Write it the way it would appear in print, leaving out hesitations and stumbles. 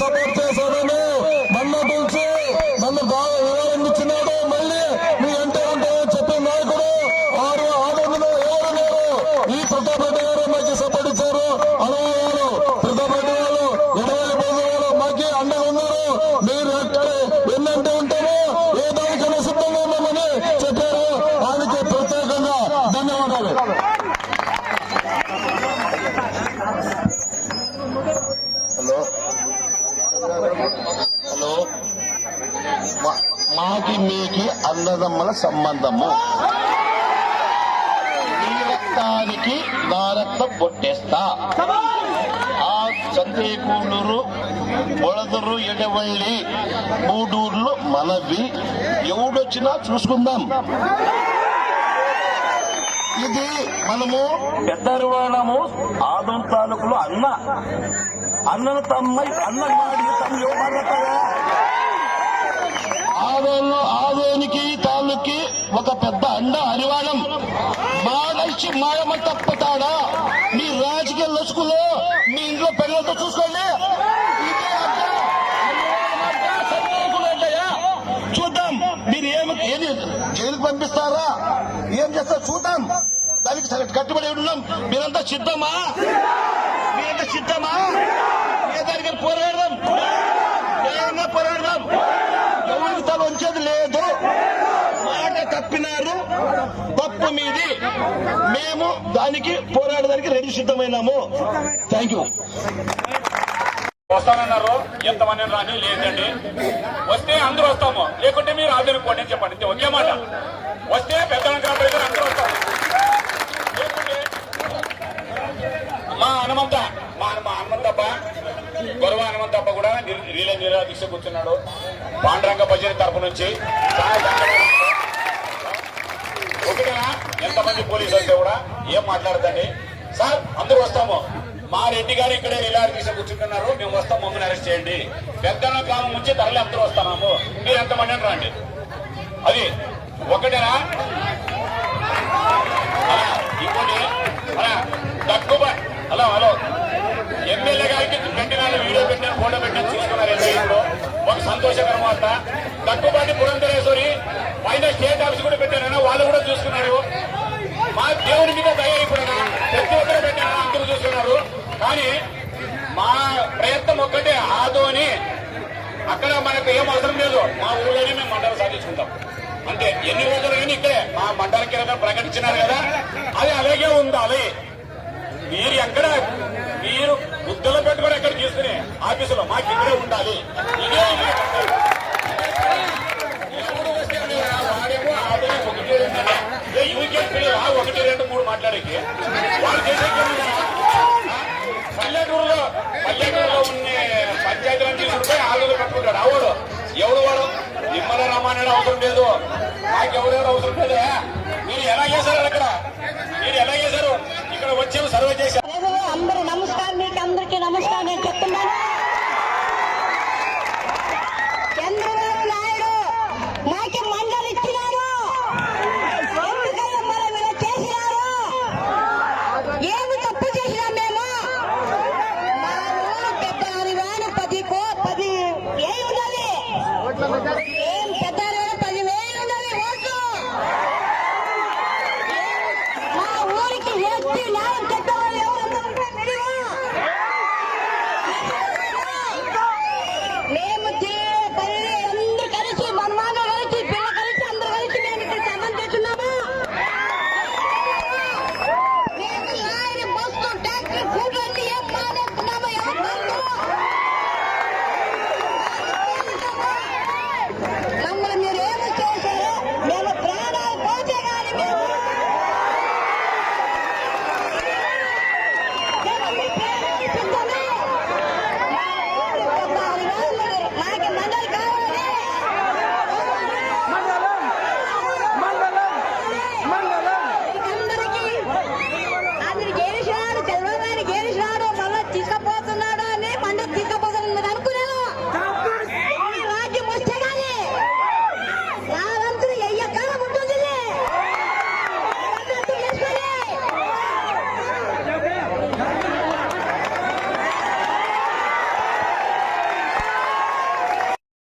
Support చేశానని నన్ను పిలిచి నన్ను బాగా వివరణ ఇచ్చినాడు. మళ్ళీ మీ అంటే ఉంటామని చెప్పిన నాయకుడు ఆదరణలో ఎవరు లేరు. ఈ ప్రతాప్ రెడ్డి గారు మాకు సపోర్ట్ ఇచ్చారు. అనుభవాలు ప్రతాప్ రెడ్డి గారు ఎడవల్లి బాబు మాకు అండగా ఉన్నారు. మీరు ఎన్నంటే ఉంటామో ఏ దానికైనా సిద్ధంగా ఉన్నామని చెప్పారు. ఆయనకి ప్రత్యేకంగా ధన్యవాదాలు. హలో మాకి మీకి అన్నదమ్మల సంబంధము. నీ రక్తానికి నా రక్తం పొట్టేస్తా. ఆ సంతేకూళ్ళూరు, బొడదూరు, ఎడవల్లి 3 ఊర్లు మనవి. ఎవడొచ్చినా చూసుకుందాం. ఇది మనము పెద్దరివాణము ఆదం తాలూకులో అన్నను తమ్మాయి అన్న మాడికి తమ్ముడు మాట్లాడతారా? ఆదోనికి తాలూకి ఒక పెద్ద అండ అరివాణం. మాడల్చి మాడమని తప్పుతాడా? మీ రాజకీయ లసుకులో మీ ఇంట్లో పిల్లలతో చూసుకోండి. చూద్దాం మీరు ఏది జైలుకు పంపిస్తారా, ఏం చేస్తారా చూద్దాం. దానికి కట్టుబడి ఉన్నాం. మీరంతా సిద్ధమా? మీరంతా సిద్ధమా? ఏ దానికి పోరాడదాం, ఏమన్నా పోరాడదాం. ఎవరికి తల వంచేది లేదు. మాట తప్పినారు, తప్పు మీది. మేము దానికి పోరాడడానికి రెడీ సిద్ధమైనాము. Thank you. వస్తానన్నారు, ఎంతమంది రాని లేదండి. వస్తే అందరూ వస్తాము, లేకుంటే మీరు ఆదరుకోండి అని చెప్పండి. ఒకే మాట. వస్తే పెద్దల అందరూ వస్తాము. లేకుంటే మా హనుమంతప్ప గొరవ హనుమంతప్ప కూడా రీలే నిరాదీక్ష కూర్చున్నాడు. పాండురంగ భజన తరపు నుంచి ఒకటిగా ఎంతమంది పోలీసులు వస్తే కూడా ఏం మాట్లాడదండి. సార్ అందరూ వస్తాము. మా రెడ్డి గారు ఇక్కడే నిరాదీక్ష కూర్చుంటున్నారు, మేము వస్తాం, మమ్మల్ని అరెస్ట్ చేయండి. పెద్దల గ్రామం నుంచి తరలి అందరూ వస్తున్నాము, మీరు ఎంతమంది రండి. అది ఒకటేనా? ఇంకోటి తక్కువ హలో ఎమ్మెల్యే గారికి పెట్టినాను, వీడియో పెట్టినాను, ఫోటో పెట్టినాను, చూసుకున్నారు. ఒక సంతోషకర వార్త. తక్కువపాటి పురంధరేశ్వరి పైన స్టేట్ ఆఫీస్ కూడా పెట్టారైనా, వాళ్ళు కూడా చూసుకున్నారు. మా దేవుడి మీద దయ అయిపోయినా ప్రతి ఒక్కరు పెట్టారా, అందరూ చూసుకున్నారు. కానీ మా ప్రయత్నం ఒక్కటే, ఆదోని అక్కడ మనకు ఏం అవసరం లేదు. మా ఊళ్ళోనే మేము మండలం సాధించుకుంటాం అంతే. ఎన్ని రోజులు కానీ ఇక్కడే మా మండల కేంద్రం ప్రకటించినారు కదా, అది అలాగే ఉండాలి. మీరు ఎక్కడ మీరు బుద్ధులు పెట్టుకొని ఎక్కడ తీసుకుని ఆఫీసులో మాకు ఇక్కడే ఉండాలి. ఇదే వాడేమో ఆదోని 1, 2 యూకేట్ పిల్లలు 1, 2, 3 మాట్లాడేకి వాళ్ళు చేసే పల్లెటూరులో ఉన్న పంచాయతీలను తీసుకుంటే ఆదోని పెట్టుకుంటాడు. ఆవాడు ఎవడు వాడు నిమ్మల రామాయణ అవసరం లేదు, మాకెవరెవరు అవసరం లేదు. మీరు ఎలా చేశారు అక్కడ? మీరు ఎలా చేశారు? ఇక్కడ వచ్చే సర్వే చేశారు. అందరూ నమస్కారం, మీకు అందరికీ నమస్కారం నేను చెప్తున్నాను. చంద్రబాబు నాయుడు మాకు మండలి ఇచ్చినారు, మనం ఇలా చేసినారు. ఏమి తప్పు చేసినా మేము? మా ఊరు పెద్ద అని 10 ఏ ఉండాలి.